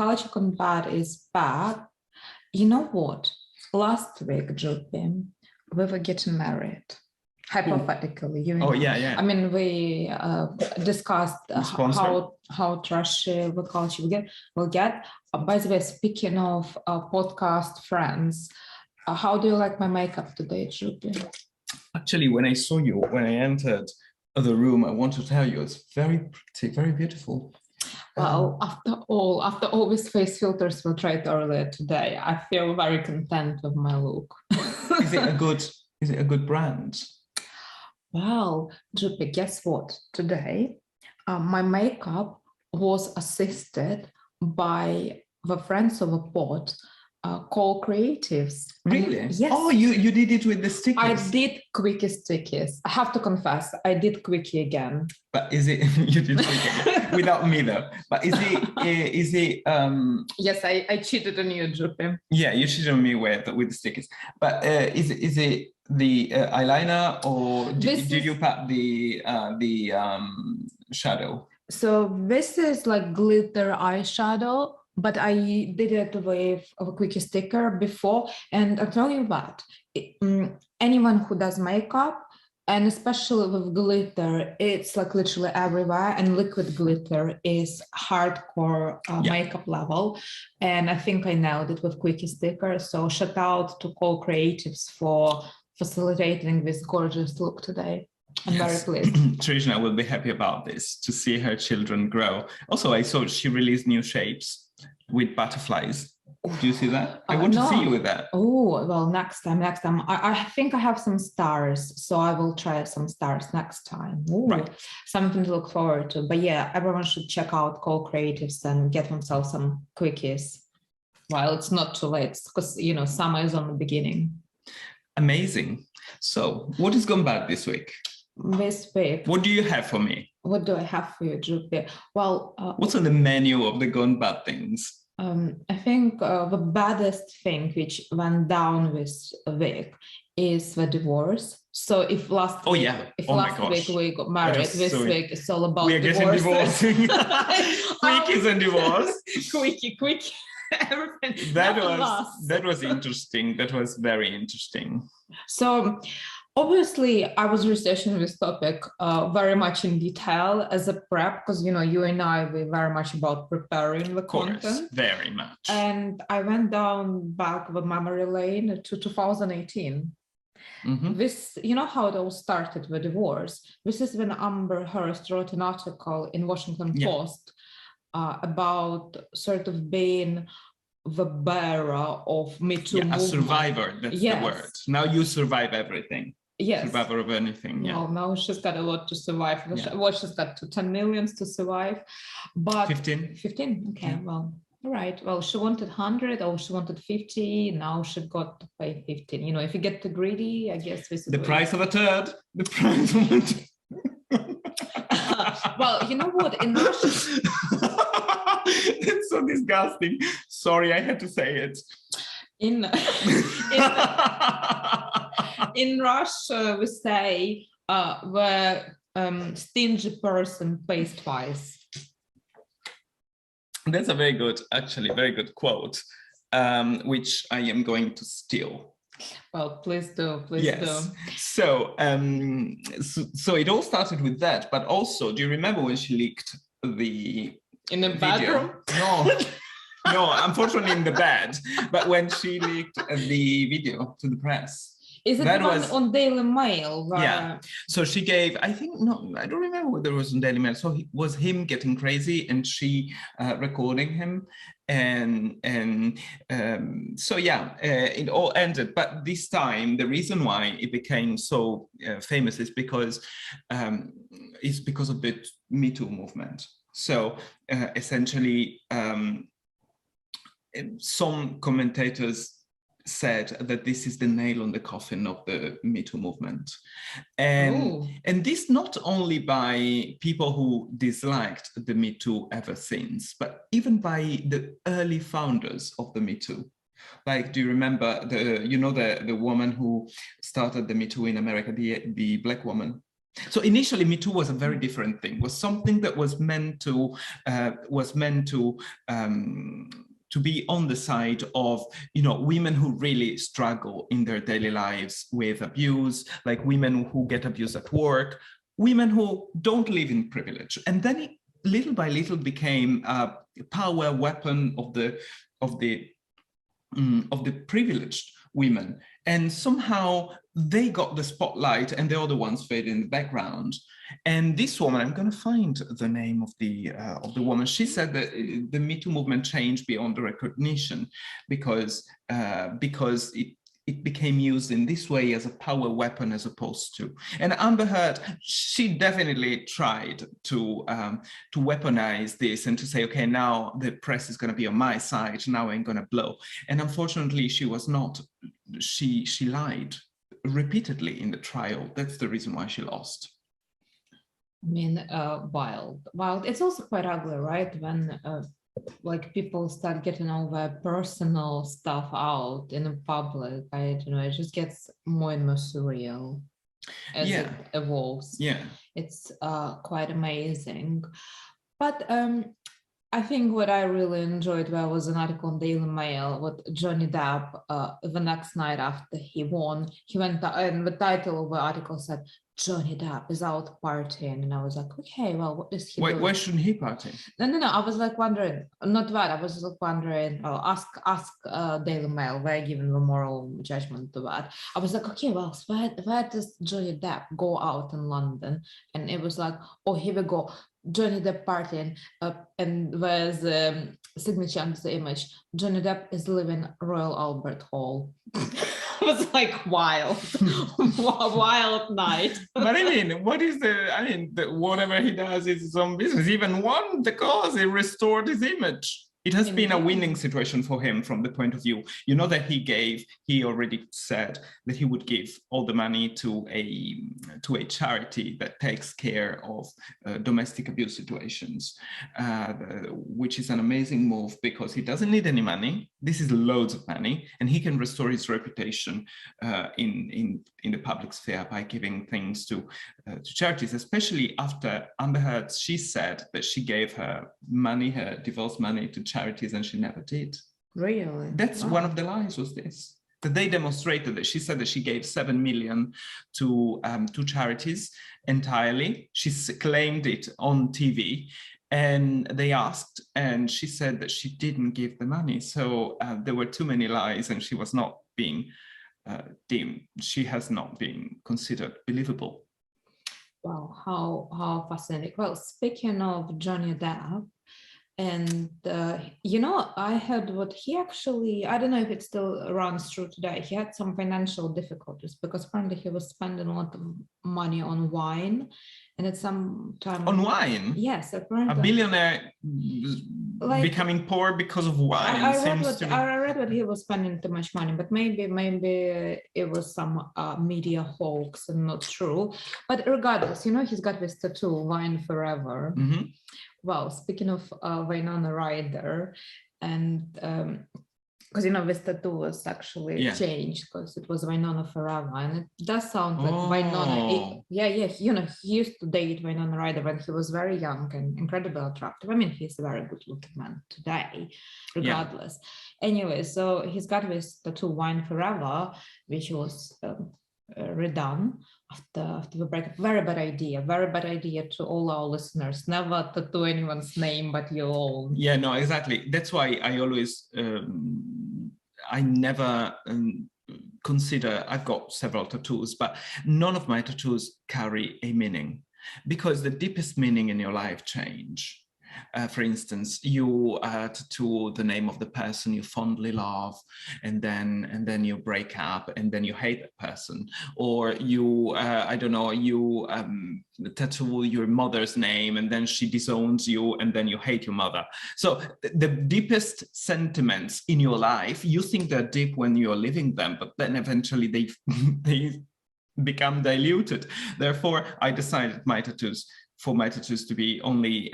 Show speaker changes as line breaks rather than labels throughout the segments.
Nostalgic on Bad is back. You know what? Last week, Juppie, we were getting married. Hypothetically, you know.
Oh, yeah.
I mean, we discussed how trashy the culture will get. By the way, speaking of podcast friends, how do you like my makeup today, Juppie?
Actually, when I saw you, when I entered the room, I want to tell you, it's very pretty, very beautiful.
Well, after all these face filters we tried earlier today, I feel very content with my look.
Is it a good brand?
Well, Juppie, guess what? Today, my makeup was assisted by the friends of a pod called Creatives.
Really?
Yes.
Oh, you did it with the stickers.
I did quickie stickers. I have to confess, I did quickie again.
But is it you did quickie without me though? But is it?
Yes, I cheated on you, Juppie.
Yeah, you cheated on me with the stickers. But is it the eyeliner, or did you pat the shadow?
So this is like glitter eyeshadow, but I did it with a quickie sticker before. And I'll tell you what, anyone who does makeup, and especially with glitter, it's like literally everywhere, and liquid glitter is hardcore makeup level. And I think I nailed it with quickie sticker. So shout out to Call Creatives for facilitating this gorgeous look today. I'm very pleased.
Trishna will be happy about this, to see her children grow. Also, I saw she released new shapes with butterflies. Do you see that? I want to see you with that.
Oh, well, next time. I think I have some stars, so I will try some stars next time. Ooh,
right.
Something to look forward to. But yeah, everyone should check out Call Creatives and get themselves some quickies while it's not too late, because, you know, summer is on the beginning.
Amazing. So what is gone bad this week?
This week.
What do you have for me?
What do I have for you, Juppie? Well,
what's on the menu of the gone bad things?
I think the baddest thing which went down this week is the divorce. So if last week we got married, this week it's all about divorce.
Quickies and divorce.
Quickie. Everything.
That was interesting. That was very interesting.
So obviously, I was researching this topic very much in detail as a prep, because, you know, you and I, we're very much about preparing the content.
Very much.
And I went down back the memory lane to 2018. Mm-hmm. This, you know how it all started, the divorce. This is when Amber Heard wrote an article in Washington Post about sort of being the bearer of Me Too movement.
A survivor, that's the word. Now you survive everything.
Yes.
Survivor of anything,
Well, now she's got a lot to survive. Well, she's got 10 millions to survive. But
15.
15? Okay, well, all right. Well, she wanted 100 or she wanted 50. Now she got to pay 15. You know, if you get too greedy, I guess this is
the price of a third. The price of a third.
Well, you know what? In Russia...
It's so disgusting. Sorry, I had to say it.
In Russia, we say the stingy person pays twice.
That's a very good quote, which I am going to steal.
Well, please do. Do.
So it all started with that, but also, do you remember when she leaked the
in the bathroom?
No, unfortunately in the bed. But when she leaked the video to the press.
Is it the one on Daily Mail?
Yeah. So she gave, I don't remember whether it was on Daily Mail. So it was him getting crazy and she recording him. It all ended. But this time, the reason why it became so famous is because of the Me Too movement. So essentially, some commentators said that this is the nail on the coffin of the Me Too movement. And this not only by people who disliked the Me Too ever since, but even by the early founders of the Me Too. Like, do you remember the woman who started the Me Too in America, the black woman? So initially, Me Too was a very different thing. Was something that was meant to be on the side of, you know, women who really struggle in their daily lives with abuse, like women who get abused at work, women who don't live in privilege. And then it, little by little, became a power weapon of the privileged women. And somehow they got the spotlight and the other ones faded in the background. And this woman, I'm going to find the name of the woman. She said that the Me Too movement changed beyond the recognition because it became used in this way as a power weapon as opposed to. And Amber Heard, she definitely tried to weaponize this and to say, okay, now the press is going to be on my side. Now I'm going to blow. And unfortunately, she was not. She lied repeatedly in the trial. That's the reason why she lost.
I mean, wild. It's also quite ugly, right? When like people start getting all their personal stuff out in public. I don't know, it just gets more and more surreal as it evolves.
Yeah,
it's quite amazing. But I think what I really enjoyed was an article in Daily Mail with Johnny Depp. The next night after he won, he went and the title of the article said, Johnny Depp is out partying. And I was like, okay, well, what is he doing?
Why shouldn't he party?
No. I was like wondering, not that, I was like wondering, ask Daily Mail, they're giving the moral judgment to that. I was like, okay, well, where does Johnny Depp go out in London? And it was like, oh, here we go. Johnny Depp partying, and there's a signature under the image. Johnny Depp is living Royal Albert Hall. It was like wild night.
But I mean, whatever he does is his own business. Even won the cause, he restored his image. It has been a winning situation for him from the point of view, you know, that he already said that he would give all the money to a charity that takes care of domestic abuse situations, which is an amazing move because he doesn't need any money. This is loads of money, and he can restore his reputation in the public sphere by giving things to charities, especially after Amber Heard. She said that she gave her money, her divorce money, to charities, and she never did.
Really?
That's one of the lies, was this, that they demonstrated that she said that she gave 7 million to charities entirely. She claimed it on TV, and they asked, and she said that she didn't give the money. So there were too many lies, and she was not being deemed, she has not been considered believable.
Wow, how fascinating. Well, speaking of Johnny Depp, and you know, I heard what he actually, I don't know if it still runs true today, he had some financial difficulties because apparently he was spending a lot of money on wine, and at some time
on wine.
Yes, apparently
a billionaire becoming poor because of wine.
I read what he was spending too much money, but maybe it was some media hoax and not true. But regardless, you know, he's got this tattoo, Wine Forever.
Mm-hmm.
Well, speaking of Winona Ryder, and because you know this tattoo was actually changed because it was Winona Forever, and it does sound like Winona. You know, he used to date Winona Ryder when he was very young and incredibly attractive. I mean, he's a very good-looking man today, regardless. Anyway, so he's got this tattoo, Wine Forever, which was redone after the breakup. Very bad idea to all our listeners. Never tattoo anyone's name but your own.
Yeah, no, exactly. That's why I always I never consider, I've got several tattoos, but none of my tattoos carry a meaning, because the deepest meaning in your life change. For instance, you tattoo the name of the person you fondly love, and then you break up, and then you hate that person, or you I don't know, you tattoo your mother's name, and then she disowns you, and then you hate your mother. So the deepest sentiments in your life, you think they're deep when you're living them, but then eventually they become diluted. Therefore, I decided for my tattoos to be only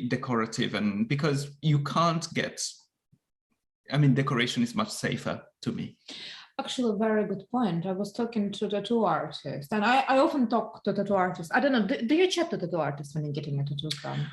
decorative, and because you can't get, I mean, decoration is much safer to me.
Actually, a very good point. I was talking to tattoo artists, and I often talk to tattoo artists. I don't know, do you chat to tattoo artists when you're getting a tattoo done?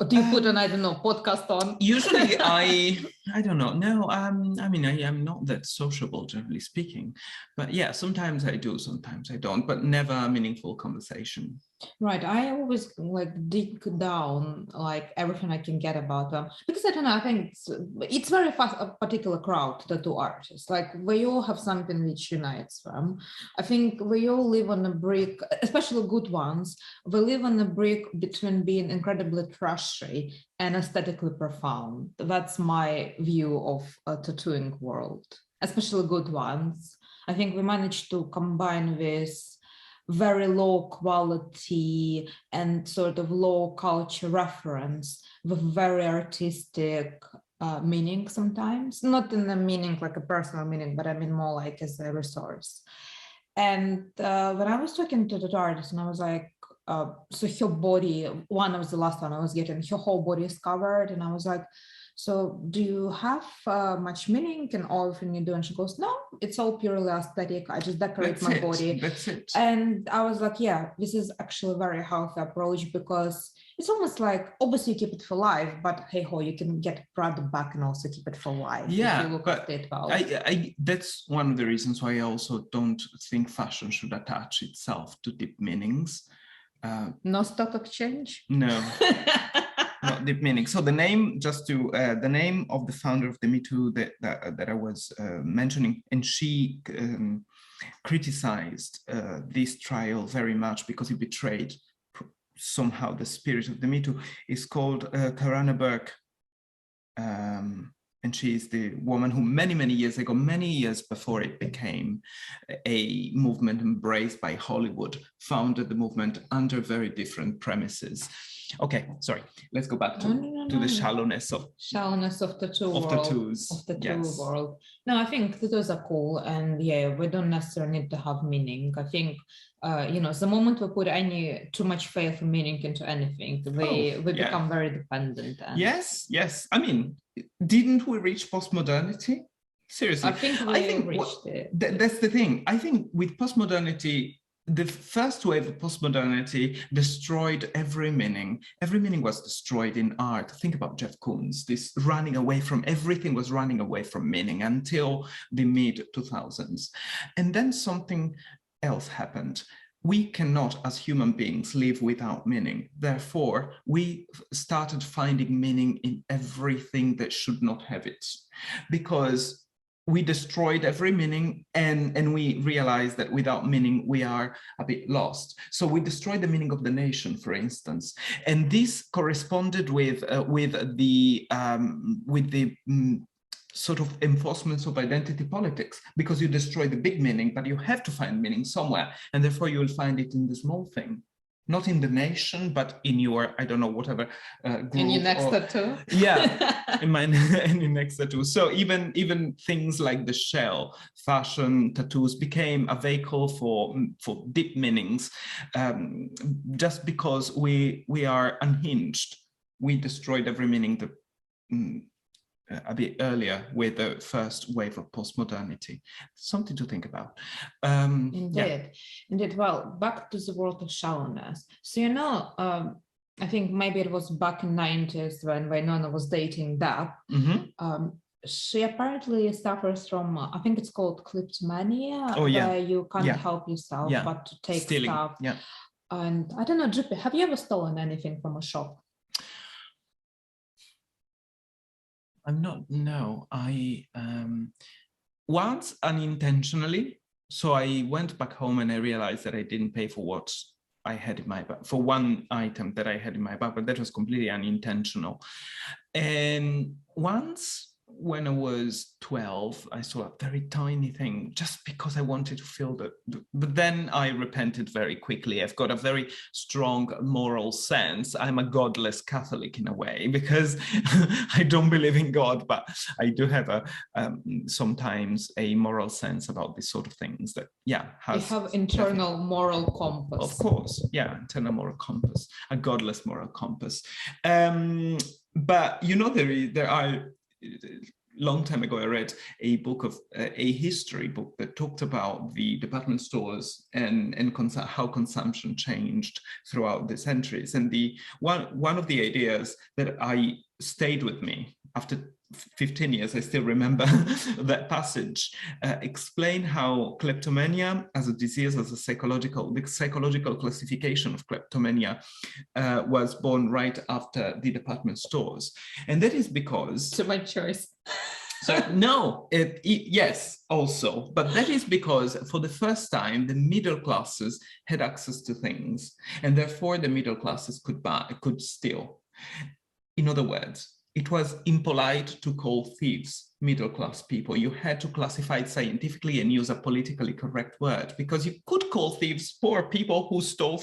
Or do you put an, I don't know, podcast on?
Usually I don't know. No, I mean, I am not that sociable, generally speaking. But yeah, sometimes I do, sometimes I don't, but never a meaningful conversation.
Right. I always like dig down like everything I can get about them, because I don't know, I think it's very fast, a particular crowd, tattoo artists. Like we all have something which unites them. I think we all live on a brick, especially good ones. We live on a brick between being incredibly trashy and aesthetically profound. That's my view of a tattooing world, especially good ones. I think we managed to combine this very low quality and sort of low culture reference with very artistic meaning sometimes, not in the meaning like a personal meaning, but I mean more like as a resource. And when I was talking to the artist and I was like, so her body, one of the last one I was getting, her whole body is covered, and I was like, so do you have much meaning in all of you do? And she goes, no, it's all purely aesthetic. I just decorate my body.
That's it.
And I was like, yeah, this is actually a very healthy approach, because it's almost like, obviously you keep it for life, but hey ho, you can get product back and also keep it for life.
Yeah,
if you look
but
at it well.
that's one of the reasons why I also don't think fashion should attach itself to deep meanings.
No stock exchange?
No. Not deep meaning. So the name, just to the name of the founder of the Me Too that I was mentioning, and she criticized this trial very much because it betrayed somehow the spirit of the Me Too, is called Tarana Burke. And she is the woman who many years ago, many years before it became a movement embraced by Hollywood, founded the movement under very different premises. Okay, sorry. Let's go back to the shallowness of
tattoo world,
tattoos.
Of the tattoo world. No, I think tattoos are cool, and yeah, we don't necessarily need to have meaning. I think you know, the moment we put too much faith and meaning into anything, we become very dependent. And
yes. I mean, didn't we reach postmodernity? Seriously,
I think we reached it.
That's the thing. I think with postmodernity, the first wave of postmodernity destroyed every meaning. Every meaning was destroyed in art. Think about Jeff Koons. This running away from everything was running away from meaning until the mid-2000s. And then something else happened. We cannot, as human beings, live without meaning. Therefore, we started finding meaning in everything that should not have it, because we destroyed every meaning, and we realized that without meaning we are a bit lost. So we destroyed the meaning of the nation, for instance, and this corresponded with the sort of enforcements of identity politics, because you destroy the big meaning, but you have to find meaning somewhere, and therefore you will find it in the small thing. Not in the nation, but in your, I don't know, whatever group.
In your next tattoo?
Yeah, in your next tattoo. So even things like the shell, fashion, tattoos became a vehicle for deep meanings, just because we are unhinged. We destroyed every meaning a bit earlier with the first wave of postmodernity. Something to think about.
Indeed. Well, back to the world of shallowness. So, you know, I think maybe it was back in the 90s when Winona was dating Depp. She apparently suffers from, I think it's called kleptomania, where you can't help yourself but to take stuff.
Yeah.
And I don't know, Drippy, have you ever stolen anything from a shop?
I once unintentionally. So I went back home and I realized that I didn't pay for what I had in my bag, for one item that I had in my bag, but that was completely unintentional. And once, when I was 12, I saw a very tiny thing just because I wanted to feel but then I repented very quickly. I've got a very strong moral sense. I'm a godless Catholic in a way, because I don't believe in God, but I do have sometimes a moral sense about these sort of things that, you have
internal moral compass.
Of course, yeah, internal moral compass, a godless moral compass. But, you know, there are long time ago, I read a book of a history book that talked about the department stores and how consumption changed throughout the centuries. And the one of the ideas that I stayed with me after 15 years, I still remember that passage, explain how kleptomania as a disease, as a psychological classification of kleptomania was born right after the department stores. And that is because...
Too much choice.
So no, yes, also, but that is because for the first time, the middle classes had access to things, and therefore the middle classes could steal. In other words, it was impolite to call thieves middle-class people. You had to classify it scientifically and use a politically correct word, because you could call thieves poor people who stole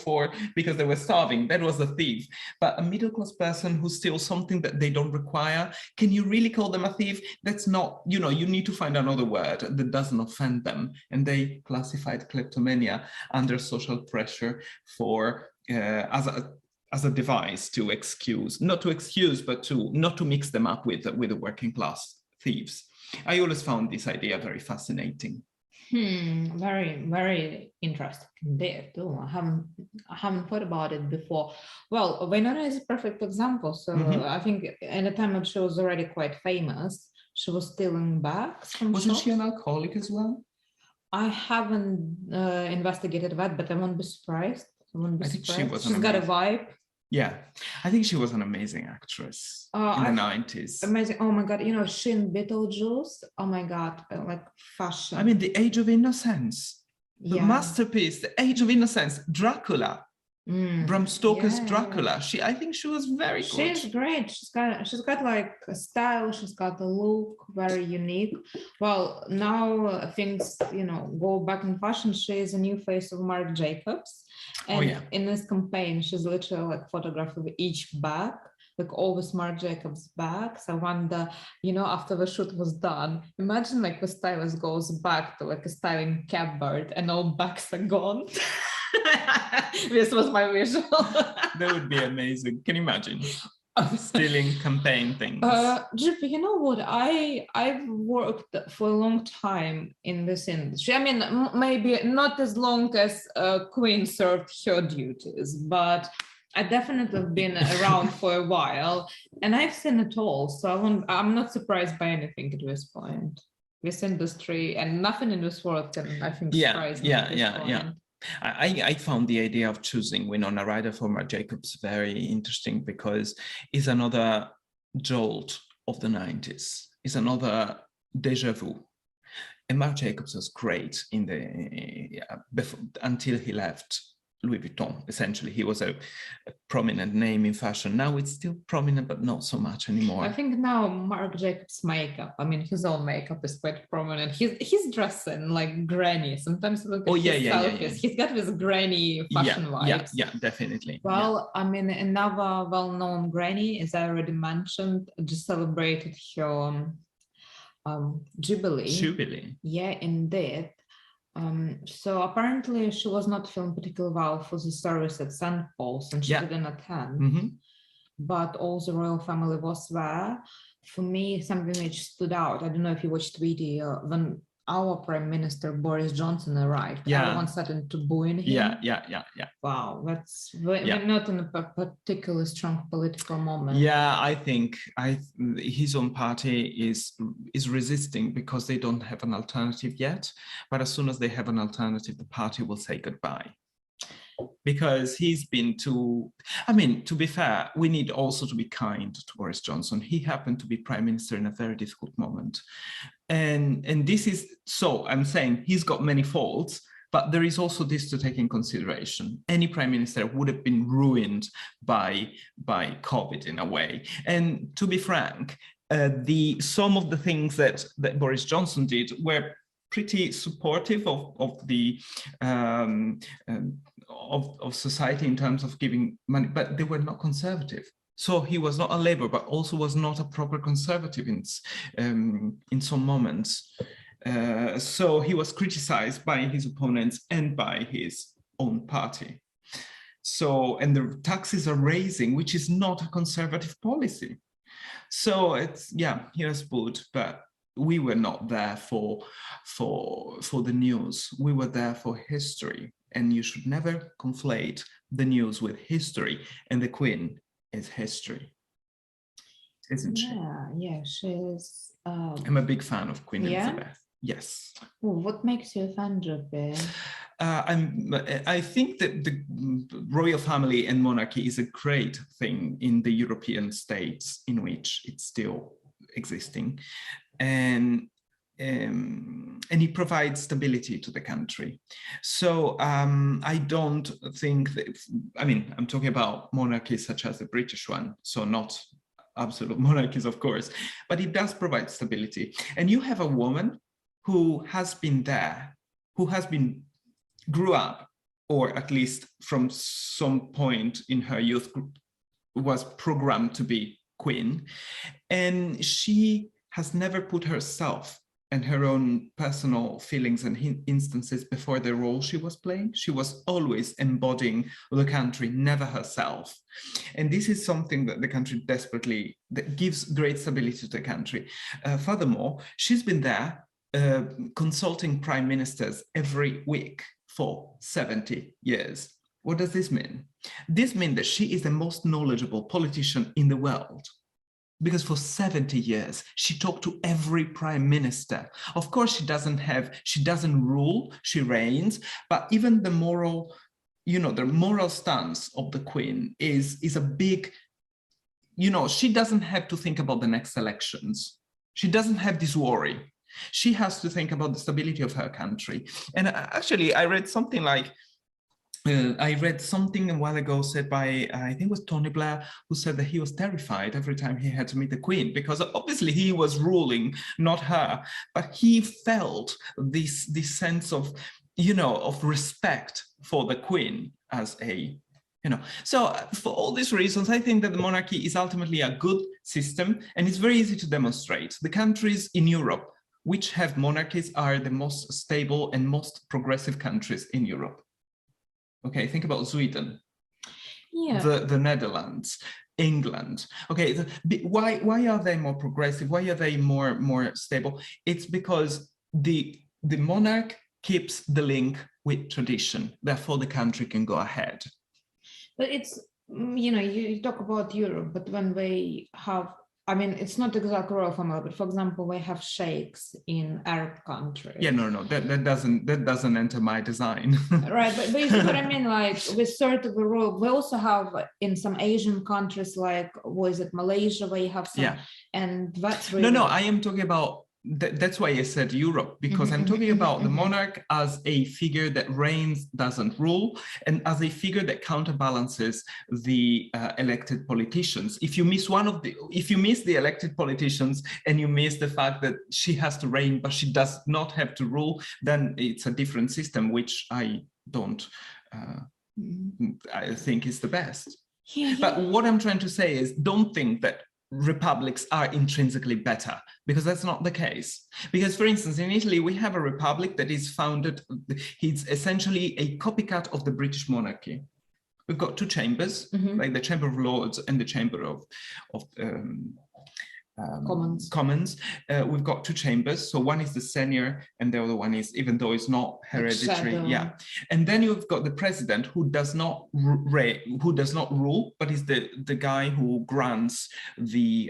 because they were starving. That was a thief. But a middle-class person who steals something that they don't require, can you really call them a thief? That's not, you need to find another word that doesn't offend them. And they classified kleptomania under social pressure as a device to excuse, not to excuse, but not to mix them up with the working class thieves. I always found this idea very fascinating.
Very, very interesting indeed. Too. I haven't thought about it before. Well, Winona is a perfect example. So I think at the time she was already quite famous. She was stealing bags from
Wasn't
shops.
she an alcoholic as well?
I haven't investigated that, but I won't be surprised.
I think she was.
She's got a vibe.
Yeah, I think she was an amazing actress in the 90s.
Amazing. Oh my God. She in Beetlejuice. Oh my God. Like fashion.
I mean, The Age of Innocence. The masterpiece, The Age of Innocence. Dracula. Bram Stoker's Dracula. I think she was very good.
She's great. She's got like a style. She's got a look, very unique. Well, now things, go back in fashion. She is a new face of Marc Jacobs. And in this campaign, she's literally like photographed with each bag, like always Marc Jacobs bags. I wonder, after the shoot was done, imagine like the stylist goes back to like a styling cupboard and all bags are gone. This was my visual.
That would be amazing. Can you imagine? Stealing campaign things.
Jip, you know what? I've worked for a long time in this industry. I mean, maybe not as long as Queen served her duties, but I definitely have been around for a while, and I've seen it all. So I'm not surprised by anything at this point. This industry and nothing in this world can, I think, surprise me at this point.
I found the idea of choosing Winona Ryder for Marc Jacobs very interesting, because it's another jolt of the 90s. It's another deja vu. And Marc Jacobs was great until he left Louis Vuitton. Essentially, he was a prominent name in fashion. Now it's still prominent, but not so much anymore.
I think now Marc Jacobs' makeup, I mean, his own makeup is quite prominent. He's dressing like granny. Sometimes look at his selfies. He's got this granny fashion vibes.
Yeah, definitely.
Well, I mean, another well-known granny, as I already mentioned, just celebrated her Jubilee. Yeah, indeed. So apparently she was not feeling particularly well for the service at St. Paul's, and she didn't attend. But all the royal family was there. For me, something which stood out, I don't know if you watched the video, when our Prime Minister Boris Johnson arrived, everyone started to boo him.
Yeah.
Wow, we're not in a particularly strong political moment.
Yeah, I think his own party is resisting because they don't have an alternative yet. But as soon as they have an alternative, the party will say goodbye. Because he's been to be fair, we need also to be kind to Boris Johnson. He happened to be Prime Minister in a very difficult moment. And this is, so I'm saying he's got many faults, but there is also this to take in consideration. Any Prime Minister would have been ruined by COVID in a way. And to be frank, some of the things that Boris Johnson did were pretty supportive of the of society in terms of giving money, but they were not conservative. So he was not a Labour, but also was not a proper conservative in some moments. So he was criticized by his opponents and by his own party. So, and the taxes are raising, which is not a conservative policy. So it's, yeah, here's food, but we were not there for the news. We were there for history, and you should never conflate the news with history. And the Queen is history, isn't she?
Yeah, she's.
I'm a big fan of Queen Elizabeth. Yes.
What makes you a fan, Joby?
I think that the royal family and monarchy is a great thing in the European states in which it's still existing, and it provides stability to the country. So I don't think that, I mean, I'm talking about monarchies such as the British one, so not absolute monarchies, of course, but it does provide stability. And you have a woman who has been there, who has been grew up, or at least from some point in her youth was programmed to be queen, and she has never put herself and her own personal feelings and instances before the role she was playing. She was always embodying the country, never herself. And this is something that the country desperately, that gives great stability to the country. Furthermore, she's been there consulting prime ministers every week for 70 years. What does this mean? This means that she is the most knowledgeable politician in the world, because for 70 years, she talked to every prime minister. Of course, she doesn't rule, she reigns, but even the moral, the moral stance of the Queen is a big, she doesn't have to think about the next elections. She doesn't have this worry. She has to think about the stability of her country. And actually, I read something a while ago said by, I think it was Tony Blair, who said that he was terrified every time he had to meet the Queen, because obviously he was ruling, not her, but he felt this sense of, of respect for the Queen as a, So for all these reasons, I think that the monarchy is ultimately a good system, and it's very easy to demonstrate. The countries in Europe which have monarchies are the most stable and most progressive countries in Europe. Okay, think about Sweden, the Netherlands, England. Okay, why are they more progressive? Why are they more stable? It's because the monarch keeps the link with tradition. Therefore, the country can go ahead.
But it's, you talk about Europe, but when we have, I mean, it's not exactly royal family, but for example, we have sheikhs in Arab countries.
Yeah, no, that doesn't enter my design.
Right, but you see what I mean? Like with sort of a role, we also have in some Asian countries, like was it Malaysia, where you have some, and that's really.
No, I am talking about. That's why I said Europe, because I'm talking about the monarch as a figure that reigns, doesn't rule, and as a figure that counterbalances the elected politicians. If you miss the elected politicians and you miss the fact that she has to reign, but she does not have to rule, then it's a different system, which I don't, I think is the best. Yeah. But what I'm trying to say is, don't think that republics are intrinsically better, because that's not the case. Because, for instance, in Italy, we have a republic that is founded, it's essentially a copycat of the British monarchy. We've got two chambers, like the Chamber of Lords and the Chamber of Commons. We've got two chambers, so one is the senior and the other one is, even though it's not hereditary, and then you've got the president, who does not rule, but is the guy who grants the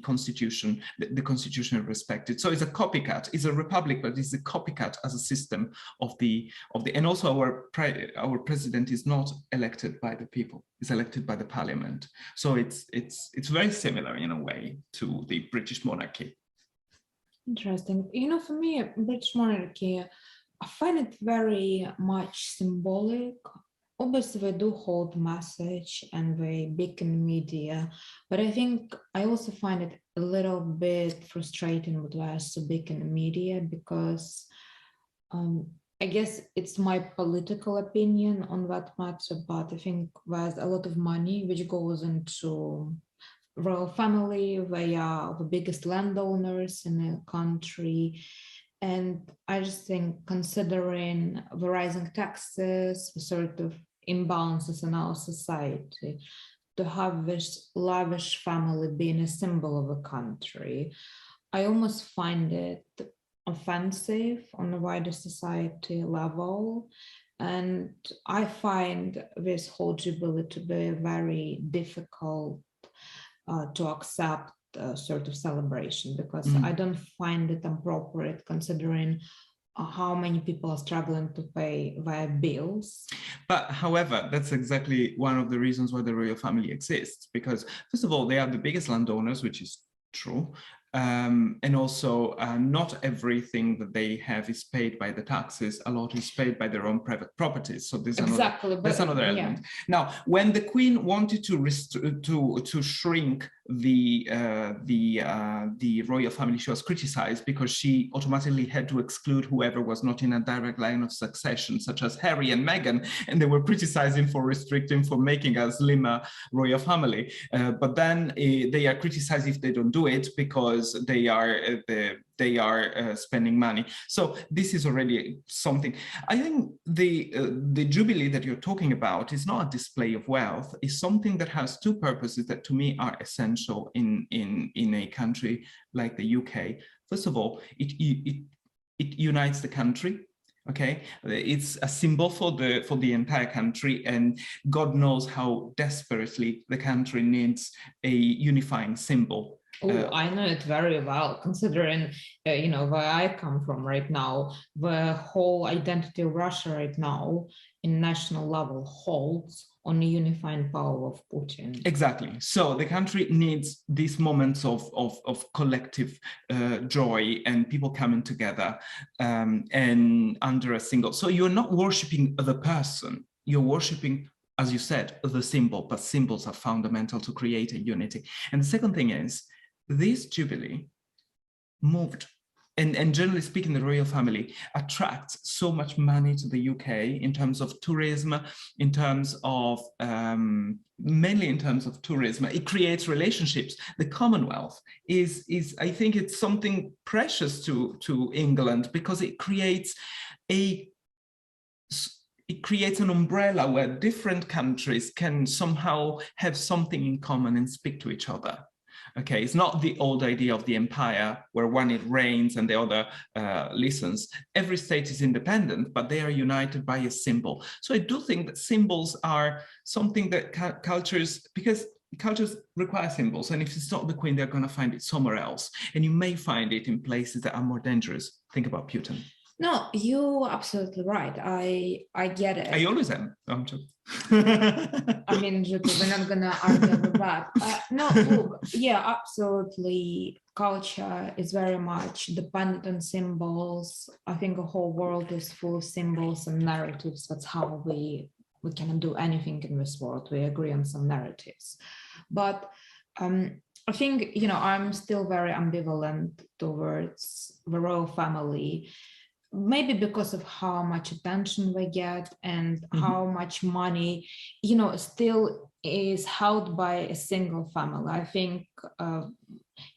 constitution. The constitution is respected, so it's a copycat. It's a republic, but it's a copycat as a system of the and also our president is not elected by the people, is elected by the parliament. So it's very similar in a way to the British monarchy.
Interesting. For me, British monarchy, I find it very much symbolic. Obviously, they do hold message and they big in media, but I think I also find it a little bit frustrating with why so big in the media, because I guess it's my political opinion on that matter, but I think there's a lot of money which goes into royal family. They are the biggest landowners in the country. And I just think, considering the rising taxes, the sort of imbalances in our society, to have this lavish family being a symbol of a country, I almost find it offensive on a wider society level. And I find this whole Jubilee to be very difficult to accept sort of celebration, because I don't find it appropriate considering how many people are struggling to pay via bills.
But however, that's exactly one of the reasons why the royal family exists, because first of all, they are the biggest landowners, which is true. And also not everything that they have is paid by the taxes. A lot is paid by their own private properties. So there's that's another element. Now, when the Queen wanted to shrink the royal family, she was criticized because she automatically had to exclude whoever was not in a direct line of succession, such as Harry and Meghan, and they were criticizing for restricting, for making a slimmer royal family. But then they are criticized if they don't do it because they are spending money. So this is already something. I think the Jubilee that you're talking about is not a display of wealth. It's something that has two purposes that to me are essential in a country like the UK. First of all, it unites the country. Okay, it's a symbol for the entire country, and God knows how desperately the country needs a unifying symbol.
Oh, I know it very well, considering, you know, where I come from right now. The whole identity of Russia right now in national level holds on the unifying power of Putin. Exactly.
So the country needs these moments of collective joy and people coming together and under a single. So you're not worshiping the person, you're worshiping, as you said, the symbol, but symbols are fundamental to create a unity. And the second thing is, this Jubilee moved, and generally speaking, the royal family attracts so much money to the UK in terms of tourism, in terms of, mainly in terms of tourism. It creates relationships. The Commonwealth is I think it's something precious to England, because it creates an umbrella where different countries can somehow have something in common and speak to each other. Okay, it's not the old idea of the empire where one it reigns and the other listens. Every state is independent, but they are united by a symbol. So I do think that symbols are something that cultures, because cultures require symbols, and if it's not the Queen, they're going to find it somewhere else. And you may find it in places that are more dangerous. Think about Putin.
No, you're absolutely right. I get it.
I always am.
I mean, we're not gonna argue with that. No, look, yeah, absolutely. Culture is very much dependent on symbols. I think the whole world is full of symbols and narratives. That's how we cannot do anything in this world. We agree on some narratives, but I think, you know, I'm still very ambivalent towards the royal family. Maybe because of how much attention they get and how much money, you know, still is held by a single family. I think,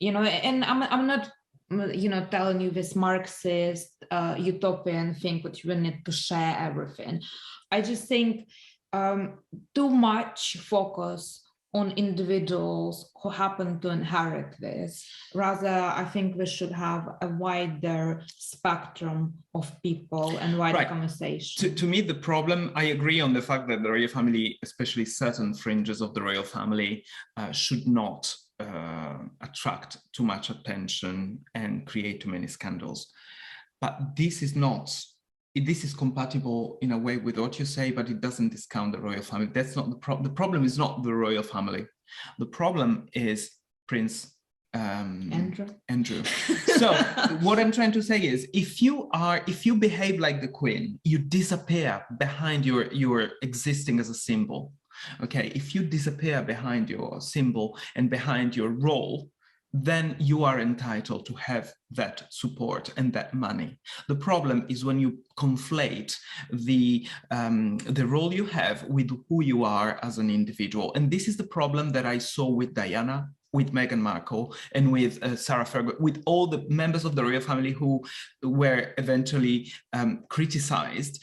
you know, and I'm not, you know, telling you this Marxist utopian thing, which we need to share everything. I just think too much focus on individuals who happen to inherit this. Rather, I think we should have a wider spectrum of people and wider conversation.
To me, the problem, I agree on the fact that the royal family, especially certain fringes of the royal family, should not attract too much attention and create too many scandals. But this is not, this is compatible in a way with what you say, but it doesn't discount the royal family. That's not the problem. The problem is not the royal family. The problem is Prince Andrew. So what I'm trying to say is, if you behave like the Queen, you disappear behind your existing as a symbol. Okay, if you disappear behind your symbol and behind your role, then you are entitled to have that support and that money. The problem is when you conflate the role you have with who you are as an individual. And this is the problem that I saw with Diana, with Meghan Markle, and with Sarah Ferguson, with all the members of the royal family who were eventually criticized.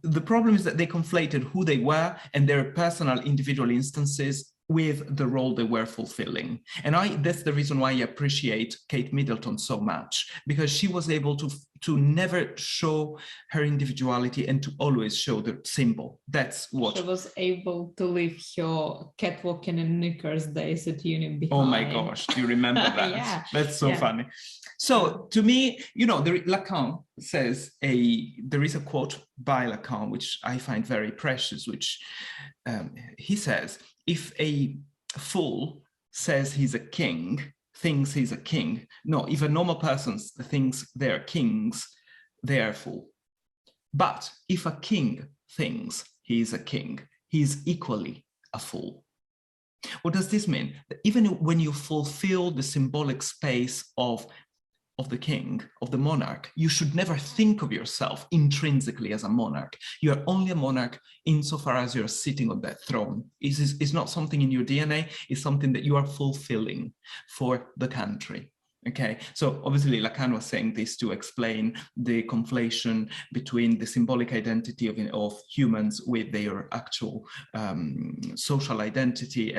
The problem is that they conflated who they were and their personal individual instances with the role they were fulfilling. And that's the reason why I appreciate Kate Middleton so much, because she was able to never show her individuality and to always show the symbol. That's what...
She was able to leave her catwalking in knickers days at uni behind.
Oh my gosh, do you remember that?
Yeah.
That's so funny. So to me, Lacan says there is a quote by Lacan, which I find very precious, which he says, if a fool says he's a king, thinks he's a king, no, if a normal person thinks they're kings, they are a fool. But if a king thinks he is a king, he's equally a fool. What does this mean? That even when you fulfill the symbolic space of the king, of the monarch, you should never think of yourself intrinsically as a monarch. You are only a monarch insofar as you're sitting on that throne. It's not something in your DNA, it's something that you are fulfilling for the country. Okay, so obviously Lacan was saying this to explain the conflation between the symbolic identity of humans with their actual social identity.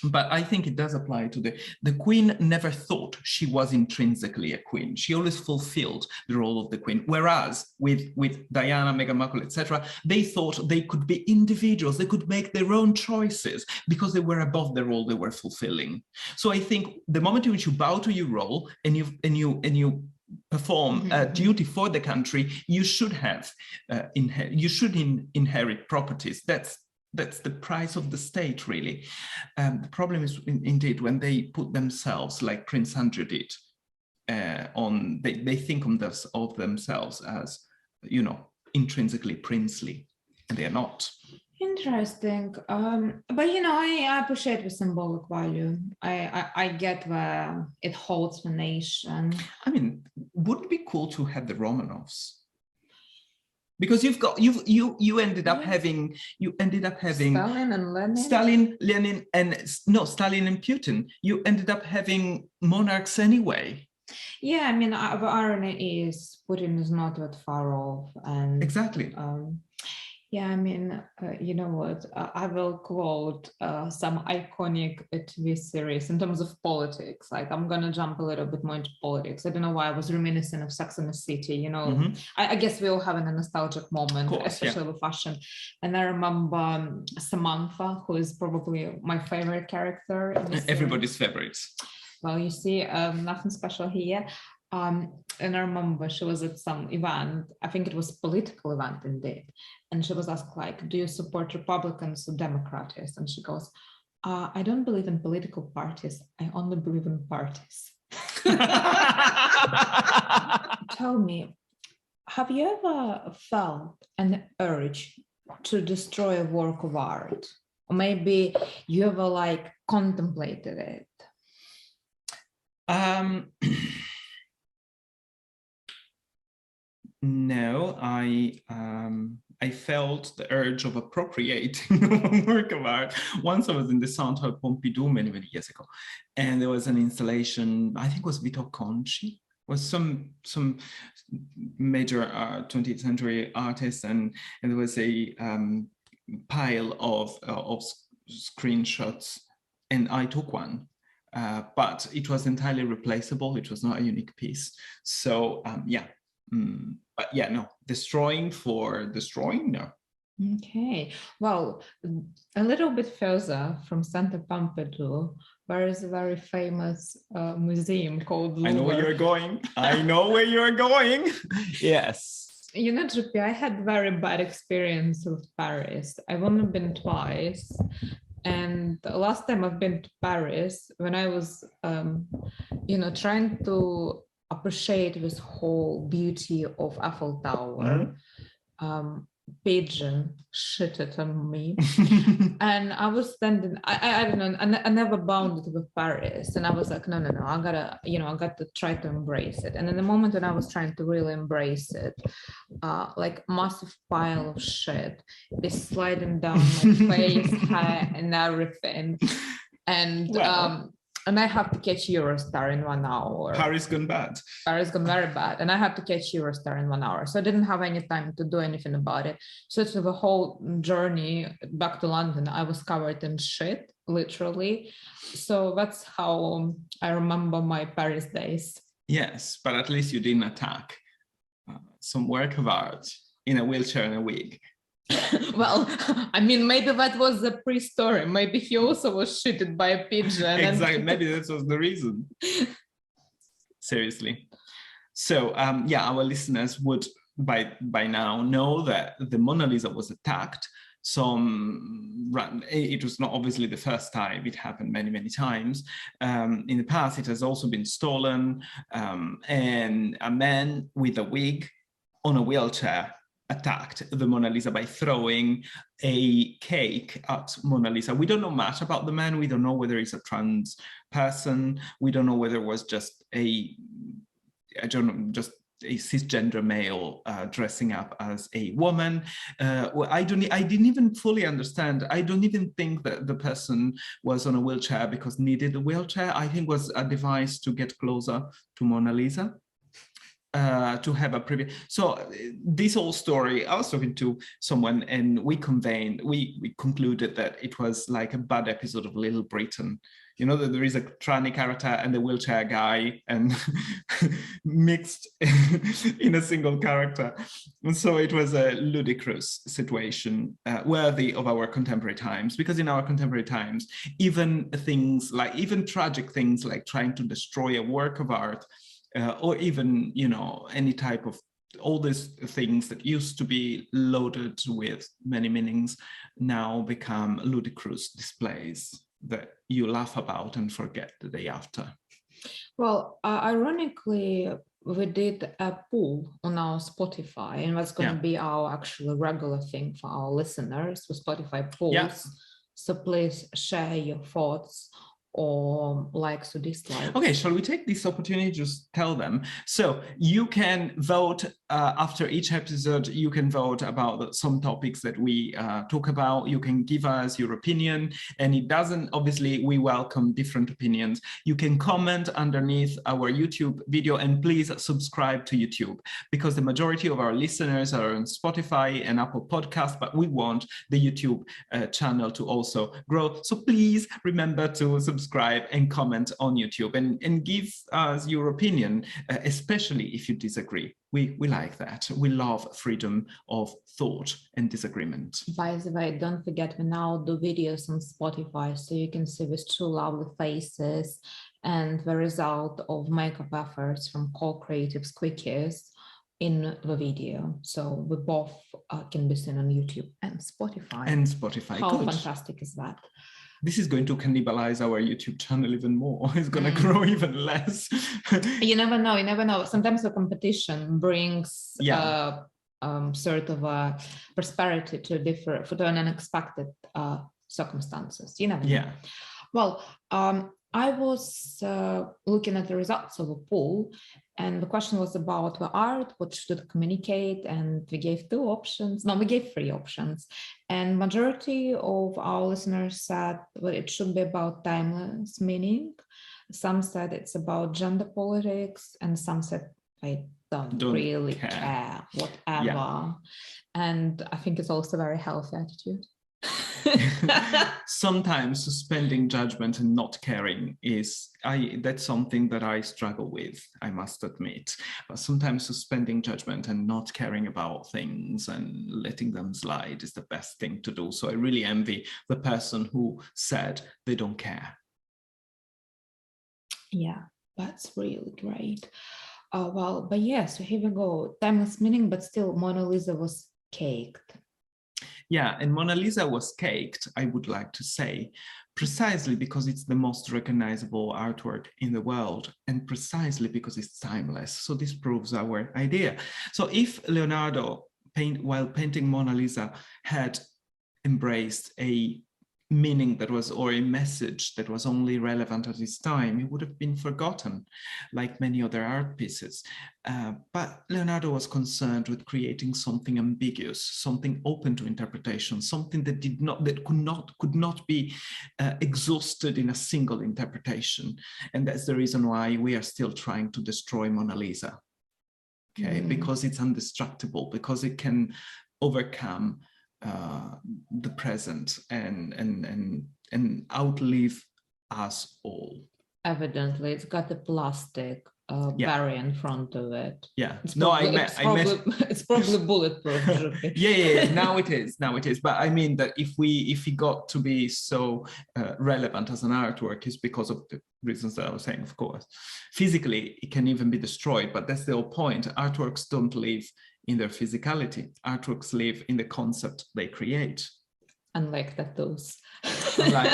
But I think it does apply to the queen never thought she was intrinsically a queen. She always fulfilled the role of the queen. Whereas with Diana, Meghan Markle, etc., they thought they could be individuals. They could make their own choices because they were above the role they were fulfilling. So I think the moment in which you bow to your role and you perform a duty for the country, you should have inherit properties. That's the price of the state, really. The problem is indeed when they put themselves, like Prince Andrew did, they think of themselves as, intrinsically princely, and they are not.
Interesting. But I appreciate the symbolic value. I get where it holds the nation.
I mean, would it be cool to have the Romanovs? Because you ended up having
Stalin and Lenin.
Stalin and Putin. You ended up having monarchs anyway.
Yeah, I mean, the irony is Putin is not that far off, and
exactly.
Yeah, I mean, you know what? I will quote some iconic TV series in terms of politics. Like, I'm going to jump a little bit more into politics. I don't know why I was reminiscent of Sex and the City, I guess we all have a nostalgic moment, especially with fashion. And I remember Samantha, who is probably my favorite character.
Everybody's favorites.
Well, you see, nothing special here. And I remember she was at some event, I think it was a political event indeed, and she was asked, like, do you support Republicans or Democrats? And she goes, I don't believe in political parties, I only believe in parties. Tell me, have you ever felt an urge to destroy a work of art? Or maybe you ever contemplated it?
No, I felt the urge of appropriating a work of art. Once I was in the Centre Pompidou many years ago, and there was an installation, I think it was Vito Conci, was some major 20th century artist, and there was a pile of screenshots, and I took one. But it was entirely replaceable. It was not a unique piece. So but yeah, no, destroying for destroying, no.
Okay, well, a little bit further from Centre Pompidou, there is a very famous museum called Louvre.
I know where you're going. I know where you're going. Yes.
Drippy, I had very bad experience with Paris. I've only been twice. And the last time I've been to Paris, when I was, trying to appreciate this whole beauty of Eiffel Tower, pigeon shitted on me. And I was standing, I don't know, I never bonded with Paris. And I was like, no, I got to try to embrace it. And in the moment when I was trying to really embrace it, massive pile of shit is sliding down my face, hair, and everything. And and I have to catch Eurostar in 1 hour.
Paris gone bad.
Paris gone very bad. And I had to catch Eurostar in 1 hour. So I didn't have any time to do anything about it. So through the whole journey back to London, I was covered in shit. literally. So that's how I remember my Paris days.
Yes, but at least you didn't attack some work of art in a wheelchair and a wig.
Well, I mean, maybe that was the pre-story. Maybe he also was shooted by a pigeon.
Exactly, maybe this was the reason. Seriously. So yeah, our listeners would by now know that the Mona Lisa was attacked. It was not obviously the first time. It happened many times. In the past, it has also been stolen, and a man with a wig on a wheelchair attacked the Mona Lisa by throwing a cake at Mona Lisa. We don't know much about the man. We don't know whether he's a trans person. We don't know whether it was just a cisgender male dressing up as a woman. I didn't even fully understand. I don't even think that the person was on a wheelchair because needed a wheelchair. I think it was a device to get closer to Mona Lisa. To have a previous. So this whole story, I was talking to someone and we concluded that it was like a bad episode of Little Britain. You know, that there is a tranny character and a wheelchair guy and mixed in a single character. And so it was a ludicrous situation, worthy of our contemporary times, because in our contemporary times, even tragic things like trying to destroy a work of art, or even, you know, any type of all these things that used to be loaded with many meanings now become ludicrous displays that you laugh about and forget the day after.
Well, ironically, we did a poll on our Spotify, and that's going to be our actually regular thing for our listeners with Spotify polls. Yeah. So please share your thoughts or likes or dislikes. Okay,
shall we take this opportunity to just tell them? So you can vote after each episode. You can vote about some topics that we talk about. You can give us your opinion, and it doesn't, obviously, we welcome different opinions. You can comment underneath our YouTube video, and please subscribe to YouTube, because the majority of our listeners are on Spotify and Apple Podcasts, but we want the YouTube channel to also grow. So please remember to subscribe and comment on YouTube and give us your opinion, especially if you disagree. We like that. We love freedom of thought and disagreement.
By the way, don't forget we now do videos on Spotify, so you can see these two lovely faces and the result of makeup efforts from co-creatives Quickies in the video. So we both can be seen on YouTube and Spotify. How fantastic is that?
This is going to cannibalize our YouTube channel even more. It's going to grow even less.
You never know. Sometimes the competition brings sort of a prosperity to unexpected circumstances. You never know.
Yeah.
Well, I was looking at the results of a poll, and the question was about the art, what should it communicate, and we gave 3 options, and majority of our listeners said well, it should be about timeless meaning. Some said it's about gender politics, and some said I don't really care, whatever. Yeah. And I think it's also a very healthy attitude.
Sometimes suspending judgment and not caring that's something that I struggle with, I must admit. But sometimes suspending judgment and not caring about things and letting them slide is the best thing to do. So I really envy the person who said they don't care.
Yeah, that's really great. Well, but yes, so here we go. Timeless meaning, but still Mona Lisa was caked.
Yeah, and Mona Lisa was caked, I would like to say, precisely because it's the most recognizable artwork in the world, and precisely because it's timeless. So this proves our idea. So if Leonardo, while painting Mona Lisa, had embraced a meaning that was, or a message that was only relevant at his time, it would have been forgotten, like many other art pieces. But Leonardo was concerned with creating something ambiguous, something open to interpretation, something that could not be exhausted in a single interpretation. And that's the reason why we are still trying to destroy Mona Lisa. Okay, because it's indestructible, because it can overcome the present and outlive us all.
Evidently, it's got a plastic barrier in front of it.
Yeah.
It's
No,
probably, it's probably bulletproof.
Yeah. Now it is. But I mean that if we got to be so relevant as an artwork, is because of the reasons that I was saying. Of course, physically it can even be destroyed, but that's the whole point. Artworks don't live in their physicality. Artworks live in the concept they create.
Unlike tattoos.